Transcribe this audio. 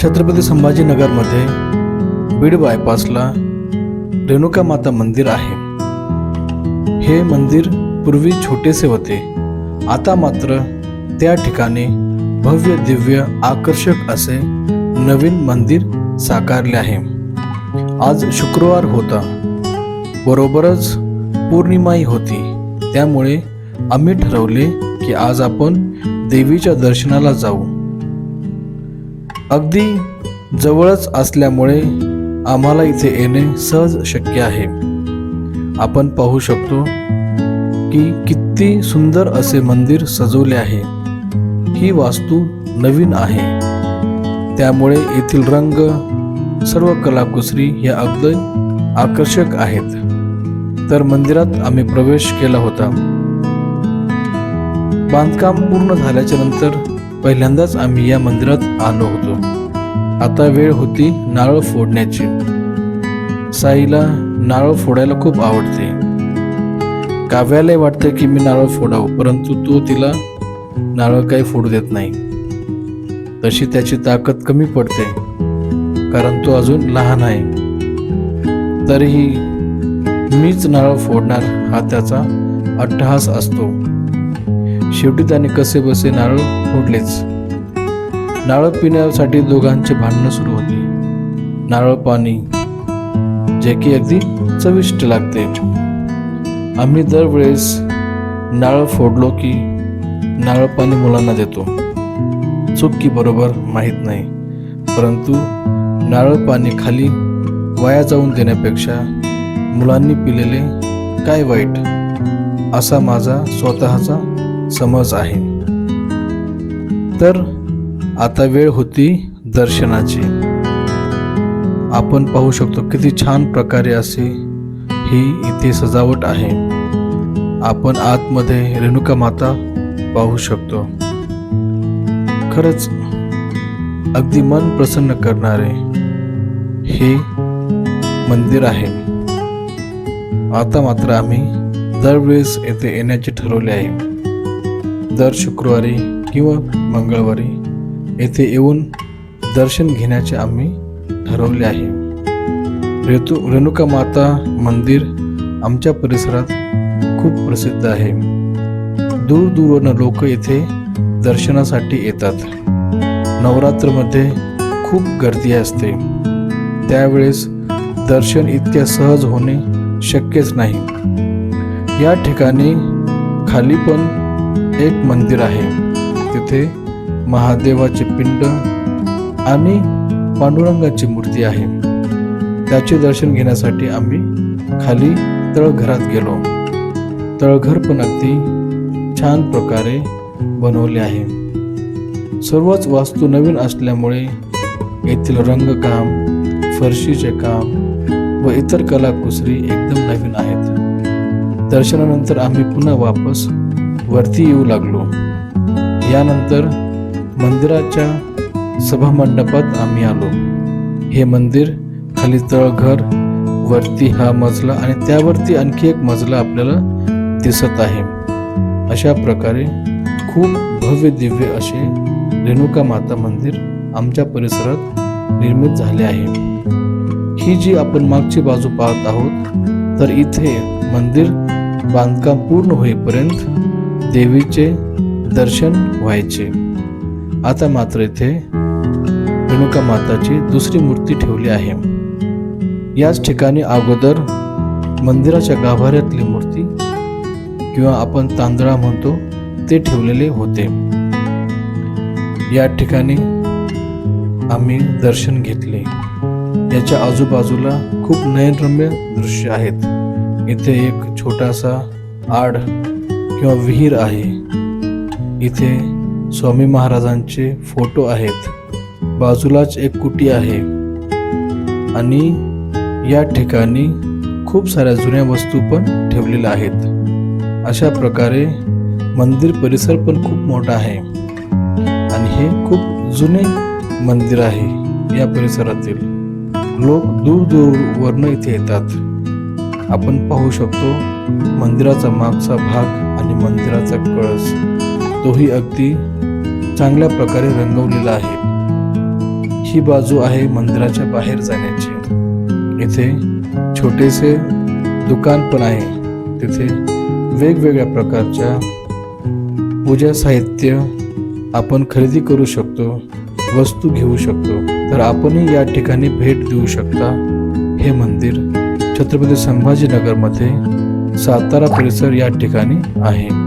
छत्रपती संभाजीनगरमध्ये बीड बायपासला रेणुका माता मंदिर आहे. हे मंदिर पूर्वी छोटेसे होते, आता मात्र त्या ठिकाणी भव्य दिव्य आकर्षक असे नवीन मंदिर साकारले आहे. आज शुक्रवार होता, बरोबरच पौर्णिमाही होती, त्यामुळे आम्ही ठरवले की आज आपण देवीच्या दर्शनाला जाऊ. अगदी जवळच असल्यामुळे आम्हाला इथे येणे सहज शक्य आहे. आपण पाहू शकतो की किती सुंदर असे मंदिर सजवले आहे. ही वास्तू नवीन आहे, त्यामुळे येथील रंग, सर्व कलाकुसरी या अगदी आकर्षक आहेत. तर मंदिरात आम्ही प्रवेश केला होता. बांधकाम पूर्ण झाल्याच्या नंतर पहिल्यांदाच आम्ही या मंदिरात आलो होतो. आता वेळ होती नारळ फोडण्याची. साईला नारळ फोडायला खूप आवडते. काव्याला वाटते की मी नारळ फोडावं, परंतु तो तिला नारळ काही फोडू देत नाही. तशी त्याची ताकद कमी पडते, कारण तो अजून लहान आहे. तरीही मीच नारळ फोडणार हा त्याचा अट्टहास असतो. शेवटी त्याने कसे बसे नारळ फोडलेच. नारळ पिण्यासाठी दोघांचे भांडण सुरू होते. नारळ पाणी, जे की अगदी चविष्ट लागते. आम्ही दरवेळेस नारळ फोडलो की नारळ पाणी मुलांना देतो. चूक की बरोबर माहीत नाही, परंतु नारळ पाणी खाली वाया जाऊन देण्यापेक्षा मुलांनी पिलेले काय वाईट, असा माझा स्वतःचा समज आहे. तर आता वेळ होती दर्शनाची. आपण पाहू शकतो किती छान प्रकारे असे ही इथे सजावट आहे. आपण आतमध्ये रेणुका माता पाहू शकतो. खरंच अगदी मन प्रसन्न करणारे हे मंदिर आहे. आता मात्र आम्ही दरवेळेस येथे येण्याचे ठरवले आहे. दर शुक्रवारी किंवा मंगळवारी येथे येऊन दर्शन घेण्याचे आम्ही ठरवले आहे. रेणुका माता मंदिर आमच्या परिसरात खूप प्रसिद्ध आहे. दूरदूरवरून लोक येथे दर्शनासाठी येतात. नवरात्रमध्ये खूप गर्दी असते, त्यावेळेस दर्शन इतक्या सहज होणे शक्यच नाही. या ठिकाणी खाली पण एक मंदिर आहे. तिथे महादेवाचे पिंड आणि पांडुरंगाची मूर्ती आहे. त्याचे दर्शन घेण्यासाठी आम्ही खाली तळघरात गेलो. तळघर पण अगदी छान प्रकारे बनवले आहे. सर्वच वास्तू नवीन असल्यामुळे येथील रंगकाम, फरशीचे काम व इतर कलाकुसरी एकदम नवीन आहेत. दर्शनानंतर आम्ही पुन्हा वापस वरती येऊ लागलो. यानंतर मंदिराच्या सभामंडपात आम्ही आलो. हे मंदिर खाली तळघर, वरती हा मजला आणि त्यावरती आणखी एक मजला आपल्याला दिसत आहे. अशा प्रकारे खूप भव्य दिव्य असे रेणुका माता मंदिर आमच्या परिसरात निर्मित झाले आहे. ही जी आपण मागची बाजू पाहत आहोत, तर इथे मंदिर बांधकाम पूर्ण होईपर्यंत देवीचे दर्शन व्हायचे. आता मात्र इथे रेणुका माताची दुसरी मूर्ती ठेवली आहे. याच ठिकाणी अगोदर मंदिराच्या गाभाऱ्यातली मूर्ती किंवा आपण तांदळा म्हणतो ते ठेवलेले होते. या ठिकाणी आम्ही दर्शन घेतले. याच्या आजूबाजूला खूप नयनरम्य दृश्य आहेत. इथे एक छोटासा आड किंवा विहीर आहे. इथे स्वामी महाराजांचे फोटो आहेत. बाजूलाच एक कुटी आहे आणि या ठिकाणी खूप साऱ्या जुन्या वस्तू पण ठेवलेल्या आहेत. अशा प्रकारे मंदिर परिसर पण खूप मोठा आहे आणि हे खूप जुने मंदिर आहे. या परिसरातील लोक दूरवरून इथे येतात. आपण पाहू शकतो मंदिराचा मागचा भाग आणि मंदिराचा कळस, तोही अगदी चांगल्या प्रकारे रंगवलेला आहे. ही बाजू आहे मंदिराच्या बाहेर जाण्याची. इथे छोटेसे दुकान पण आहे. तिथे वेगवेगळ्या प्रकारच्या पूजा साहित्य आपण खरेदी करू शकतो, वस्तू घेऊ शकतो. तर आपणही या ठिकाणी भेट देऊ शकता. हे मंदिर छत्रपती संभाजीनगरमध्ये सातारा परिसर या ठिकाणी आहे.